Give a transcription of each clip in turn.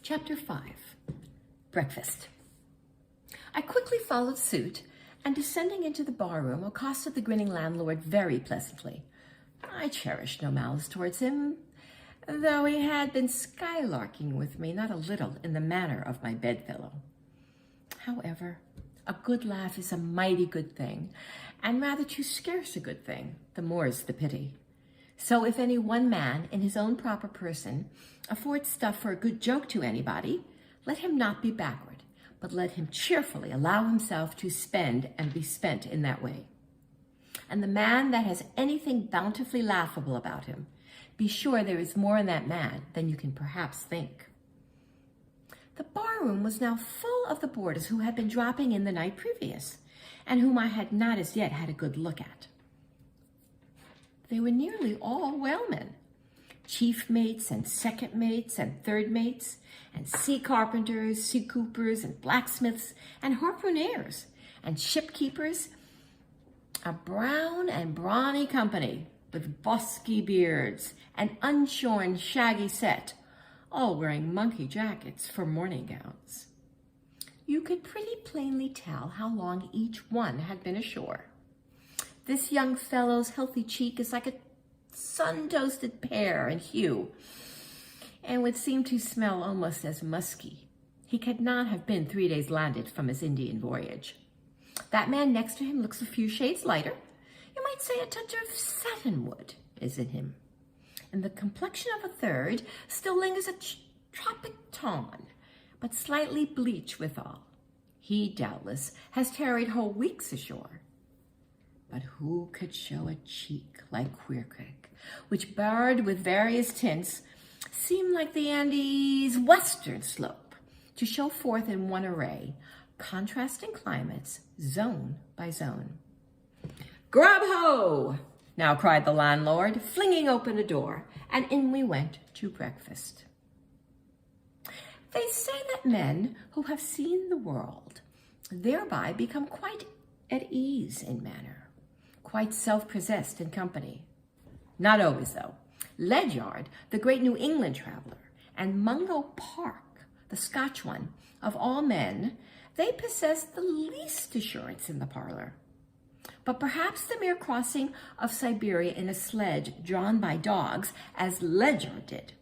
Chapter 5. Breakfast. I quickly followed suit, and descending into the barroom, accosted the grinning landlord very pleasantly. I cherished no malice towards him, though he had been skylarking with me not a little in the manner of my bedfellow. However, a good laugh is a mighty good thing, and rather too scarce a good thing, the more's the pity. So if any one man, in his own proper person, affords stuff for a good joke to anybody, let him not be backward, but let him cheerfully allow himself to spend and be spent in that way. And the man that has anything bountifully laughable about him, be sure there is more in that man than you can perhaps think. The barroom was now full of the boarders who had been dropping in the night previous, and whom I had not as yet had a good look at. They were nearly all whalemen, chief mates and second mates and third mates, and sea carpenters, sea coopers, and blacksmiths, and harpooneers, and shipkeepers, a brown and brawny company with bosky beards and unshorn shaggy set, all wearing monkey jackets for morning gowns. You could pretty plainly tell how long each one had been ashore. This young fellow's healthy cheek is like a sun-toasted pear in hue, and would seem to smell almost as musky. He could not have been 3 days landed from his Indian voyage. That man next to him looks a few shades lighter. You might say a touch of satinwood is in him. And the complexion of a third still lingers a tropic tone, but slightly bleached withal. He, doubtless, has tarried whole weeks ashore. But who could show a cheek like Queercreek, which, barred with various tints, seemed like the Andes' western slope, to show forth in one array, contrasting climates, zone by zone. "Grub ho!" now cried the landlord, flinging open a door, and in we went to breakfast. They say that men who have seen the world thereby become quite at ease in manner, quite self-possessed in company. Not always, though. Ledyard, the great New England traveler, and Mungo Park, the Scotch one, of all men, they possess the least assurance in the parlor. But perhaps the mere crossing of Siberia in a sledge drawn by dogs, as Ledyard did,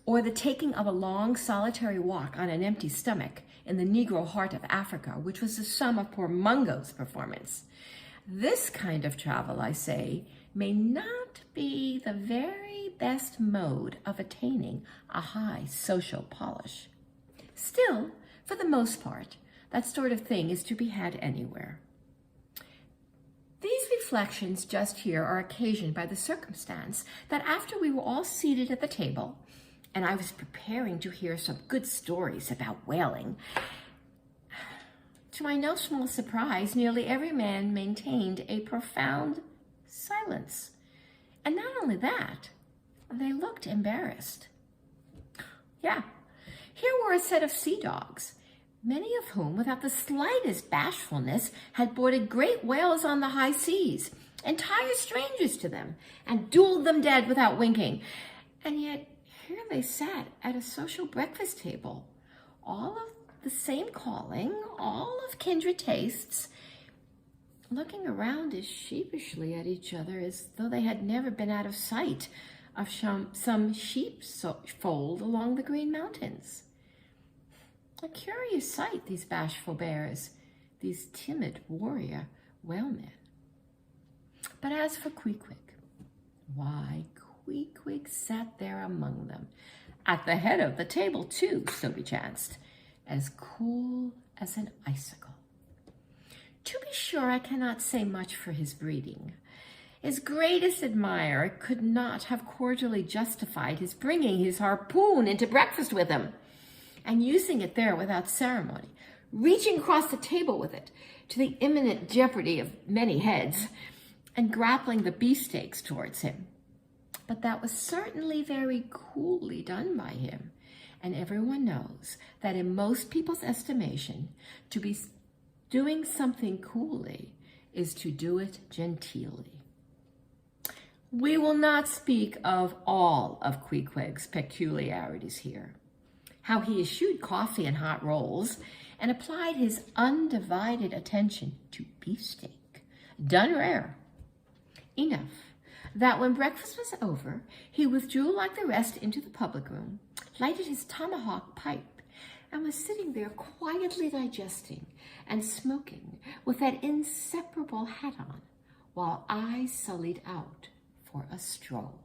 or the taking of a long solitary walk on an empty stomach in the Negro heart of Africa, which was the sum of poor Mungo's performance, this kind of travel, I say, may not be the very best mode of attaining a high social polish. Still, for the most part, that sort of thing is to be had anywhere. These reflections just here are occasioned by the circumstance that after we were all seated at the table, and I was preparing to hear some good stories about whaling, to my no small surprise, nearly every man maintained a profound silence. And not only that, they looked embarrassed. Yeah, here were a set of sea dogs, many of whom, without the slightest bashfulness, had boarded great whales on the high seas, entire strangers to them, and dueled them dead without winking. And yet here they sat at a social breakfast table, all of the same calling, all of kindred tastes, looking around as sheepishly at each other as though they had never been out of sight of some sheepfold along the Green Mountains. A curious sight, these bashful bears, these timid warrior whalemen. But as for Queequeg, why, Queequeg sat there among them, at the head of the table too, so we chanced, as cool as an icicle. To be sure, I cannot say much for his breeding. His greatest admirer could not have cordially justified his bringing his harpoon into breakfast with him, and using it there without ceremony, reaching across the table with it, to the imminent jeopardy of many heads, and grappling the beefsteaks towards him. But that was certainly very coolly done by him, and everyone knows that in most people's estimation, to be doing something coolly is to do it genteelly. We will not speak of all of Queequeg's peculiarities here. how he eschewed coffee and hot rolls and applied his undivided attention to beefsteak, done rare. Enough that when breakfast was over, he withdrew like the rest into the public room, lighted his tomahawk pipe, and was sitting there quietly digesting and smoking with that inseparable hat on, while I sullied out for a stroll.